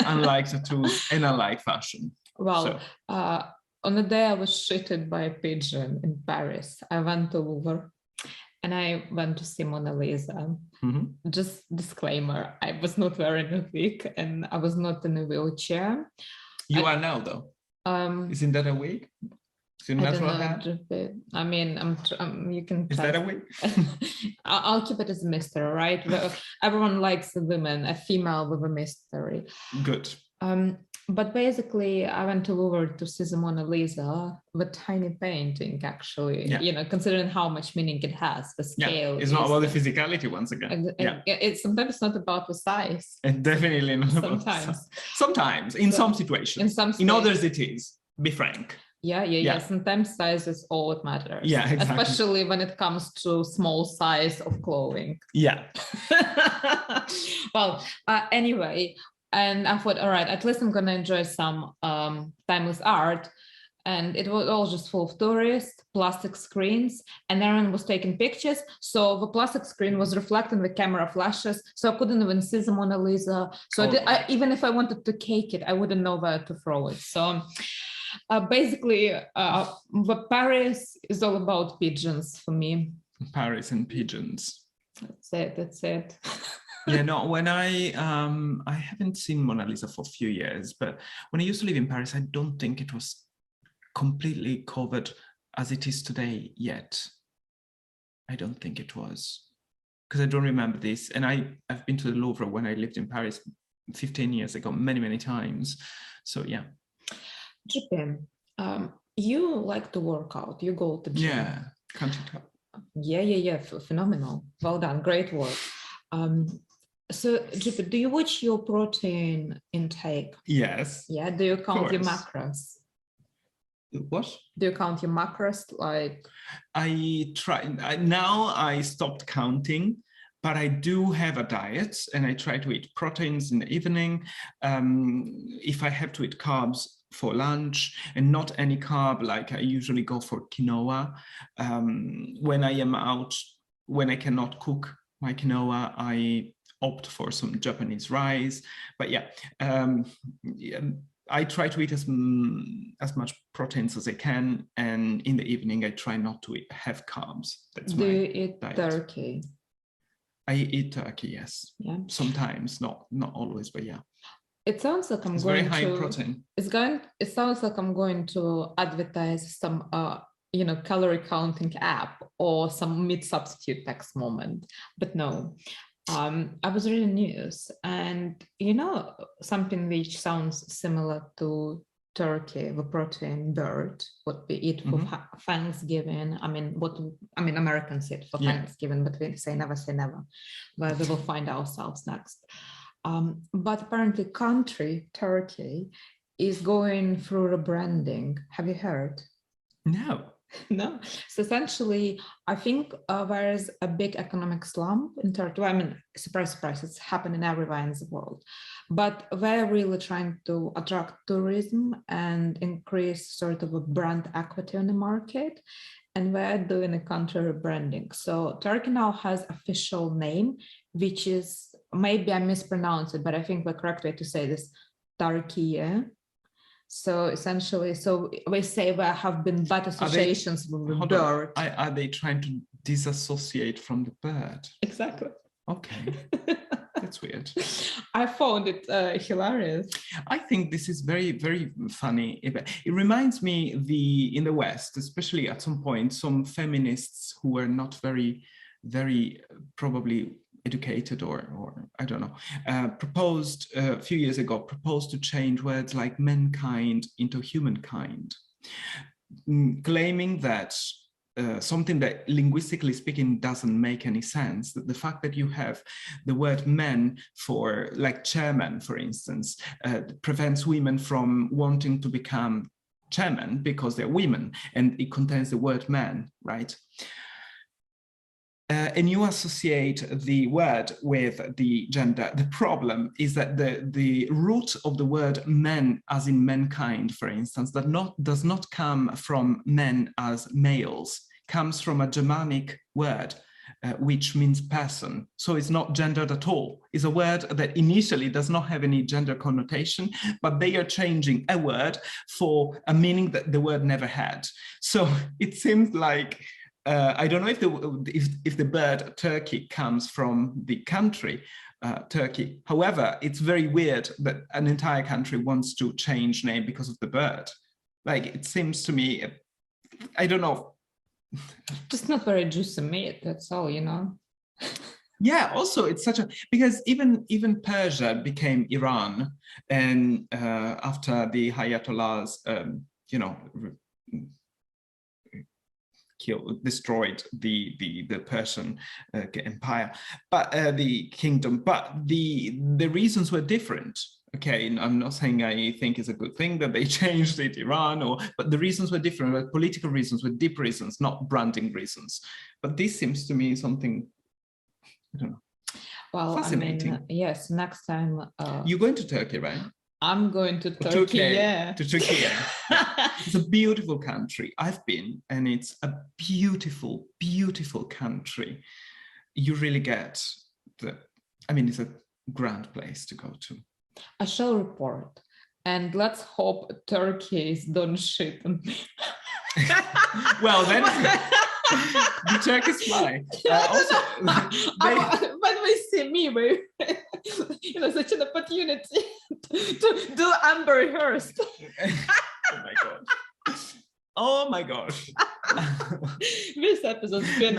unlike tattoos and unlike fashion.
Well, on the day I was shitted by a pigeon in Paris, I went to Louvre and I went to see Mona Lisa.
Mm-hmm.
Just disclaimer, I was not wearing a wig and I was not in a wheelchair.
You are now, though. Isn't that a wig? Is it natural hair?
I mean, you can.
Is that a wig?
I'll keep it as a mystery, right? Everyone likes a woman, a female with a mystery.
Good.
But basically, I went to Louvre to see the Mona Lisa, the tiny painting, actually, considering how much meaning it has, the scale.
Yeah. It's not about the physicality, once again.
It's sometimes not about the size.
And definitely not about the size. Sometimes, in some situations. In others, it is. Be frank.
Yeah. Sometimes size is all that matters.
Yeah, exactly.
Especially when it comes to small size of clothing.
Yeah.
Well, anyway, and I thought, all right, at least I'm going to enjoy some timeless art. And it was all just full of tourists, plastic screens, and everyone was taking pictures. So the plastic screen was reflecting the camera flashes. So I couldn't even see the Mona Lisa. So even if I wanted to cake it, I wouldn't know where to throw it. So basically, the Paris is all about pigeons for me.
Paris and pigeons.
That's it.
Yeah, no, when I haven't seen Mona Lisa for a few years, but when I used to live in Paris, I don't think it was completely covered as it is today yet. I don't think it was, because I don't remember this. And I've been to the Louvre when I lived in Paris 15 years ago, many times. So yeah.
Japan, you like to work out, you go to the gym.
Yeah, can't you tell?
Yeah, phenomenal. Well done, great work. So, Jippy, do you watch your protein intake?
Yes.
Yeah, do you count your macros?
What?
Do you count your macros? Like,
I try, now I stopped counting, but I do have a diet and I try to eat proteins in the evening. If I have to eat carbs for lunch, and not any carb, like I usually go for quinoa. When I am out, when I cannot cook my quinoa, I opt for some Japanese rice. But I try to eat as much proteins as I can, and in the evening I try not to have carbs. That's
do you eat diet. Turkey?
I eat turkey, yes.
Yeah.
Sometimes, not always, but yeah.
It sounds like
it's very high in protein.
It sounds like I'm going to advertise some calorie counting app or some meat substitute tax moment, but no. I was reading news, and something which sounds similar to turkey, the protein bird, what we eat for Thanksgiving. Americans eat for Thanksgiving, but we say never, but we will find ourselves next. But apparently country Turkey is going through rebranding. Have you heard?
No.
No. So essentially, I think there is a big economic slump in Turkey. I mean, surprise, it's happening everywhere in the world. But they're really trying to attract tourism and increase sort of a brand equity on the market. And we're doing a country rebranding. So Turkey now has official name, which is, maybe I mispronounce it, but I think the correct way to say this, Türkiye. So essentially, we say there have been bad associations with the bird.
Are they trying to disassociate from the bird?
Exactly.
Okay. That's weird.
I found it hilarious.
I think this is very, very funny. It reminds me in the West, especially at some point, some feminists who were not very, very probably educated or I don't know, proposed a few years ago, to change words like mankind into humankind, claiming that something that linguistically speaking doesn't make any sense. The fact that you have the word men for like chairman, for instance, prevents women from wanting to become chairman because they're women, and it contains the word man, right? And you associate the word with the gender. The problem is that the root of the word men, as in mankind, for instance, does not come from men as males, comes from a Germanic word, which means person. So it's not gendered at all. It's a word that initially does not have any gender connotation, but they are changing a word for a meaning that the word never had. So it seems like I don't know if the bird turkey comes from the country Turkey. However, it's very weird that an entire country wants to change name because of the bird. Like, it seems to me, I don't know.
Just not very juicy meat, that's all, you know.
Yeah, also it's such a, because even Persia became Iran, and after the Ayatollahs, you know, destroyed the Persian empire, but the kingdom, but the reasons were different. Okay, and I'm not saying I think it's a good thing that they changed it, Iran, but the reasons were different. But political reasons were deep reasons, not branding reasons. But this seems to me something, I don't know.
Well,
fascinating.
I mean, yes, next time.
You're going to Turkey, right?
I'm going to Turkey, yeah.
To Turkey. It's a beautiful country. I've been, and it's a beautiful, beautiful country. You really get I mean, it's a grand place to go to.
I shall report, and let's hope Turkeys don't shit on me.
Well, then the Turkish fly. Also,
when we see me, we, you know, such an opportunity to do Amber Hearst.
Oh my god. Oh my gosh.
This episode's been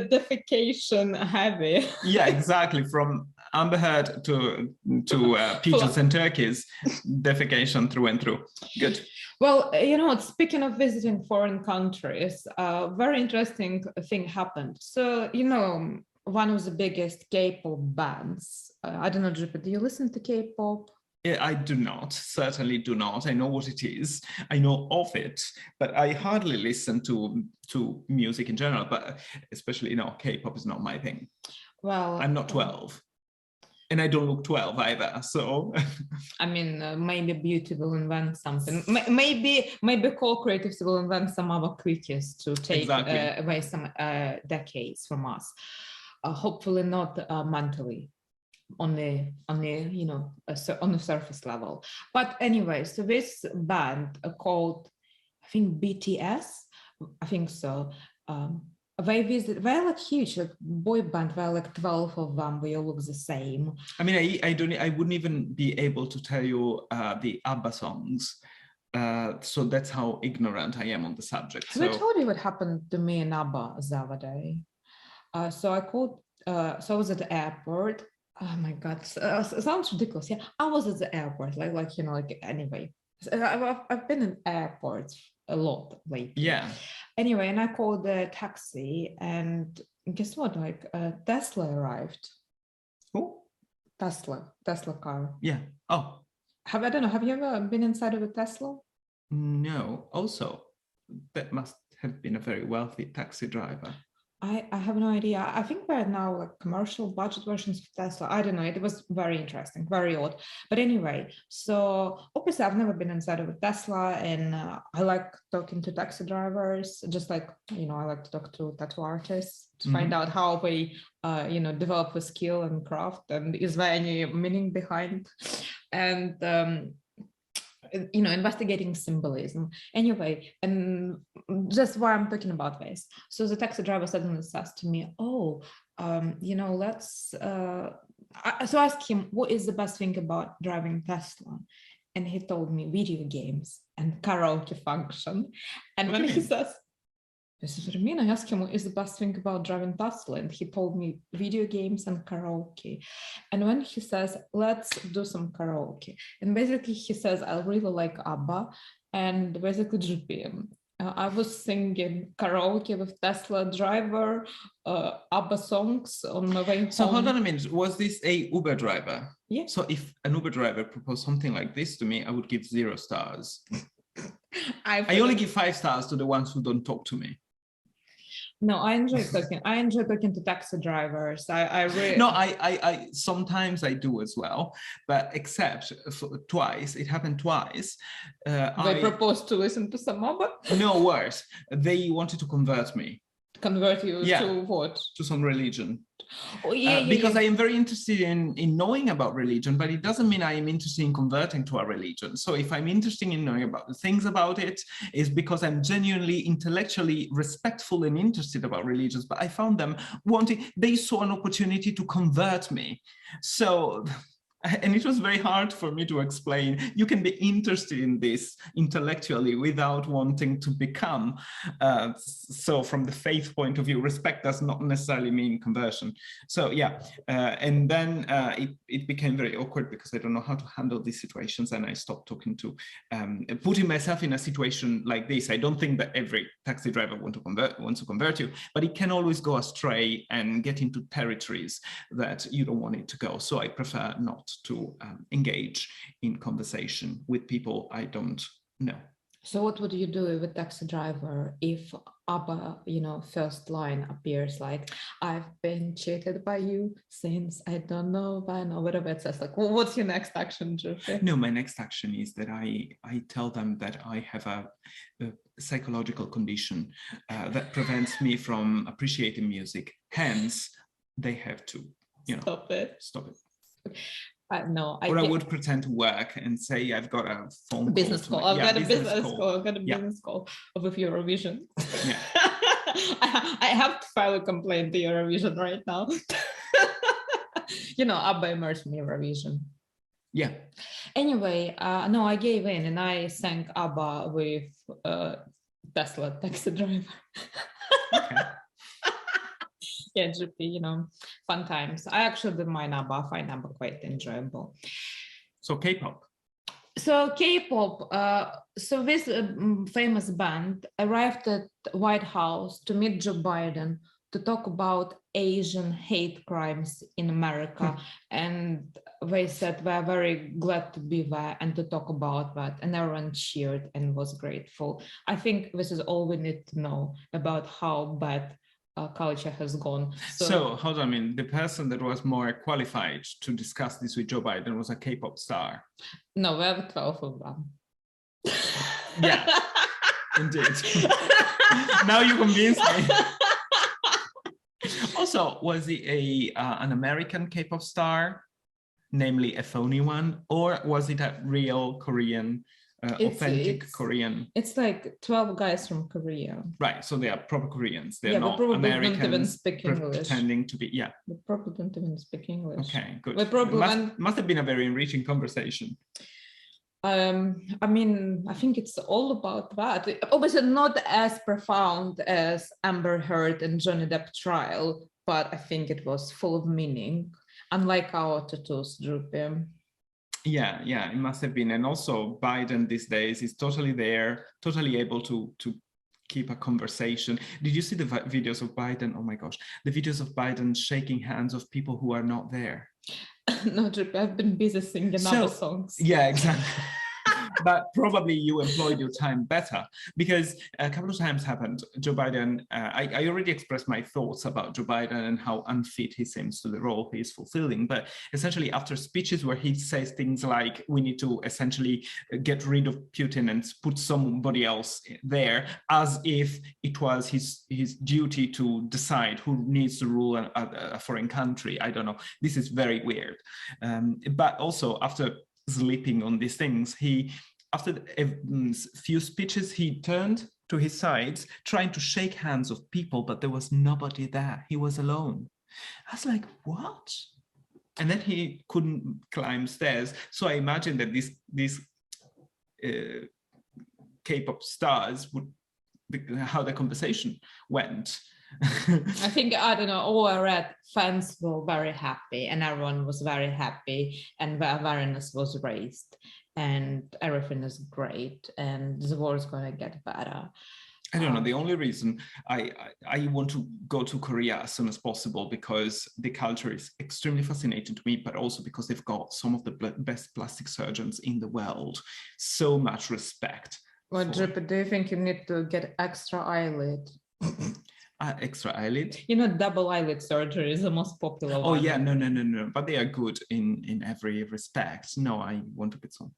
defecation heavy.
Yeah, exactly. From Amber Heard to pigeons and turkeys, defecation through and through. Good.
Well, you know, speaking of visiting foreign countries, a very interesting thing happened. So, you know, one of the biggest K-pop bands, I don't know, Jupa, do you listen to K-pop?
I do not, certainly do not. I know what it is. I know of it, but I hardly listen to music in general, but especially, you know, K-pop is not my thing.
Well,
I'm not 12. And I don't look 12 either, so.
I mean, maybe beauty will invent something. Maybe Core Creatives will invent some other cookies to take away some decades from us. Hopefully not mentally, on the you know, on the surface level. But anyway, so this band called, I think, BTS, I think so. They're like huge, like boy band. They're like 12 of them. We all look the same.
I mean, I wouldn't even be able to tell you the ABBA songs. So that's how ignorant I am on the subject.
Have I told you what happened to me in ABBA the other day? So I called. So I was at the airport. Oh my God, sounds ridiculous. Yeah, I was at the airport. Like you know, like anyway. I've been in airports a lot lately.
Yeah.
Anyway, and I called the taxi, and guess what? Like Tesla arrived.
Who?
Tesla car.
Yeah. Oh.
I don't know. Have you ever been inside of a Tesla?
No. Also, that must have been a very wealthy taxi driver.
I have no idea. I think we're now like commercial budget versions of Tesla. I don't know. It was very interesting, very odd. But anyway, so obviously I've never been inside of a Tesla, and I like talking to taxi drivers, just like, you know, I like to talk to tattoo artists to find out how they, you know, develop a skill and craft, and is there any meaning behind, and you know, investigating symbolism. Anyway, and just why I'm talking about this. So the taxi driver suddenly says to me, "Oh, you know, let's." So I asked him, "What is the best thing about driving Tesla?" And he told me video games and karaoke function. And when he says, "This is what I mean," I asked him, "What is the best thing about driving Tesla?" And he told me video games and karaoke. And when he says, "Let's do some karaoke," and basically he says, "I really like ABBA," and basically GPM. I was singing karaoke with Tesla driver, ABBA songs on my way home.
So hold on a minute, was this a Uber driver?
Yeah.
So if an Uber driver proposed something like this to me, I would give 0 stars. I only give 5 stars to the ones who don't talk to me.
No, I enjoy talking. I enjoy talking to taxi drivers. I really
no. I sometimes I do as well, but except for twice. It happened twice.
They proposed to listen to some ABBA.
No, worse. They wanted to convert me.
Convert you to what?
To some religion.
Oh, yeah,
because I am very interested in knowing about religion, but it doesn't mean I am interested in converting to a religion. So if I'm interested in knowing about the things about it, is because I'm genuinely intellectually respectful and interested about religions. But I found them they saw an opportunity to convert me. So, and it was very hard for me to explain. You can be interested in this intellectually without wanting to become. So from the faith point of view, respect does not necessarily mean conversion. So yeah, and then it became very awkward because I don't know how to handle these situations, and I stopped talking to, putting myself in a situation like this. I don't think that every taxi driver wants to convert you, but it can always go astray and get into territories that you don't want it to go. So I prefer not to engage in conversation with people I don't know.
So what would you do with a taxi driver if ABBA, first line appears like, I've been cheated by you since I don't know when, or whatever it says, like, what's your next action, Jeffrey?
No, my next action is that I tell them that I have a psychological condition that prevents me from appreciating music. Hence, they have to,
Stop it. No,
I would pretend to work and say I've got a phone
business call. I've got a business call. I've got a business call with Eurovision. Yeah. I have to file a complaint to Eurovision right now. ABBA immersed in Eurovision.
Yeah.
Anyway, no, I gave in and I sang ABBA with Tesla taxi driver.
Okay.
Yeah, GP, fun times. I actually did my ABBA. I find ABBA quite enjoyable.
So K-pop.
So K-pop. So this famous band arrived at White House to meet Joe Biden to talk about Asian hate crimes in America. And they said we're very glad to be there and to talk about that. And everyone cheered and was grateful. I think this is all we need to know about how bad culture has gone.
So hold on, the person that was more qualified to discuss this with Joe Biden was a K-pop star.
No, we have 12 of them.
Yeah, indeed. Now you convinced me. Also, was he an American K-pop star, namely a phony one, or was it a real Korean? Authentic Korean.
It's like 12 guys from Korea.
Right, so they are proper Koreans. They're not Americans
don't even speak English.
Pretending to be, yeah.
They probably don't even speak English.
Okay, good.
We probably
must have been a very enriching conversation.
I think it's all about that. Obviously not as profound as Amber Heard and Johnny Depp trial, but I think it was full of meaning, unlike our tattoos, Droopy.
Yeah, it must have been. And also Biden these days is totally there, totally able to keep a conversation. Did you see the videos of Biden? Oh my gosh, the videos of Biden shaking hands of people who are not there.
No, I've been busy singing other songs.
Yeah, exactly. But probably you employed your time better, because a couple of times happened. Joe Biden, I already expressed my thoughts about Joe Biden and how unfit he seems to the role he is fulfilling. But essentially, after speeches where he says things like, we need to essentially get rid of Putin and put somebody else there, as if it was his duty to decide who needs to rule a foreign country. I don't know. This is very weird. But also, after sleeping on these things, after a few speeches, he turned to his sides, trying to shake hands of people, but there was nobody there. He was alone. I was like, what? And then he couldn't climb stairs. So I imagine that these K-pop stars how the conversation went.
I think, I don't know, all I read, fans were very happy and everyone was very happy and the awareness was raised. and everything is great and the world is going to get better.
I don't know. The only reason I want to go to Korea as soon as possible because the culture is extremely fascinating to me, but also because they've got some of the best plastic surgeons in the world. So much respect.
Well, Drippy, do you think you need to get extra eyelid?
Extra eyelid?
You know, double eyelid surgery is the most popular one.
Oh yeah, no. But they are good in every respect. No, I want to get some.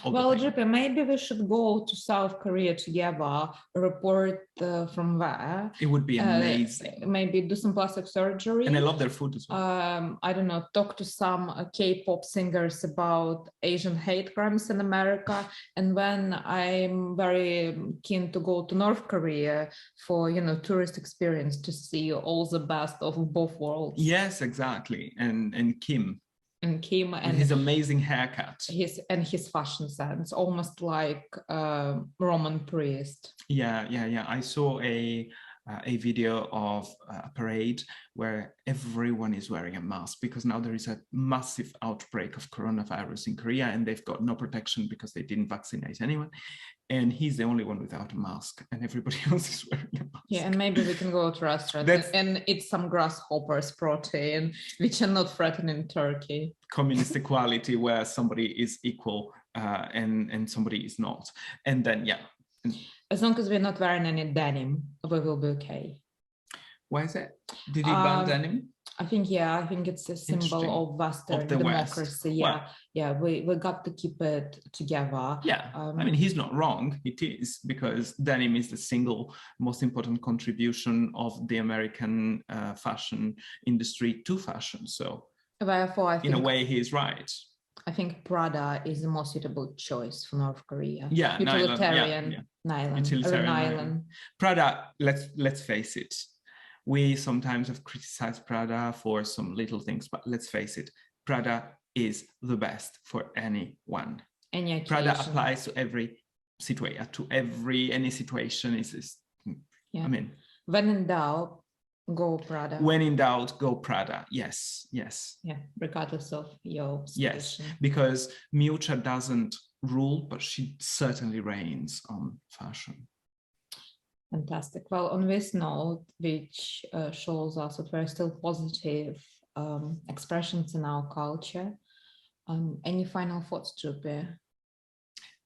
Well, Drippy, maybe we should go to South Korea together, report from there.
It would be amazing.
Maybe do some plastic surgery.
And I love their food as well.
I don't know, talk to some K-pop singers about Asian hate crimes in America. And when I'm very keen to go to North Korea for, you know, tourist experience to see all the best of both worlds.
Yes, exactly. And Kim.
And Kim and
his amazing haircut,
his fashion sense, almost like Roman priest.
Yeah. I saw a video of a parade where everyone is wearing a mask because now there is a massive outbreak of coronavirus in Korea and they've got no protection because they didn't vaccinate anyone. And he's the only one without a mask and everybody else is wearing a mask.
Yeah, and maybe we can go to a restaurant and eat some grasshoppers protein, which are not threatening Turkey.
Communist equality where somebody is equal and somebody is not. And then, yeah.
As long as we're not wearing any denim, we will be okay.
Why is that? Did he ban denim?
I think it's a symbol of Western democracy. West. We got to keep it together.
Yeah, I mean, he's not wrong. It is because denim is the single most important contribution of the American fashion industry to fashion. So
therefore, I think,
in a way, he's right.
I think Prada is the most suitable choice for North Korea.
Yeah,
utilitarian nylon.
Prada, let's face it. We sometimes have criticized Prada for some little things, but let's face it, Prada is the best for anyone.
Any occasion.
Prada applies to every situation, any situation. I mean,
when in doubt, go Prada.
When in doubt, go Prada. Yes.
Yeah, regardless of your situation.
Yes, because Miuccia doesn't rule, but she certainly reigns on fashion.
Fantastic. Well, on this note, which shows us that there are still positive expressions in our culture, any final thoughts, Drippy?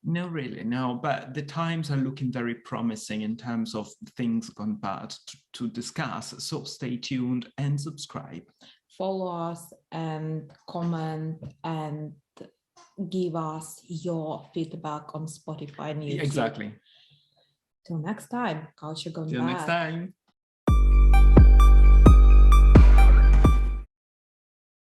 No, really, no. But the times are looking very promising in terms of things gone bad to discuss. So stay tuned and subscribe.
Follow us and comment and give us your feedback on Spotify and YouTube.
Exactly.
Till next time, culture gone bad.
Till next time.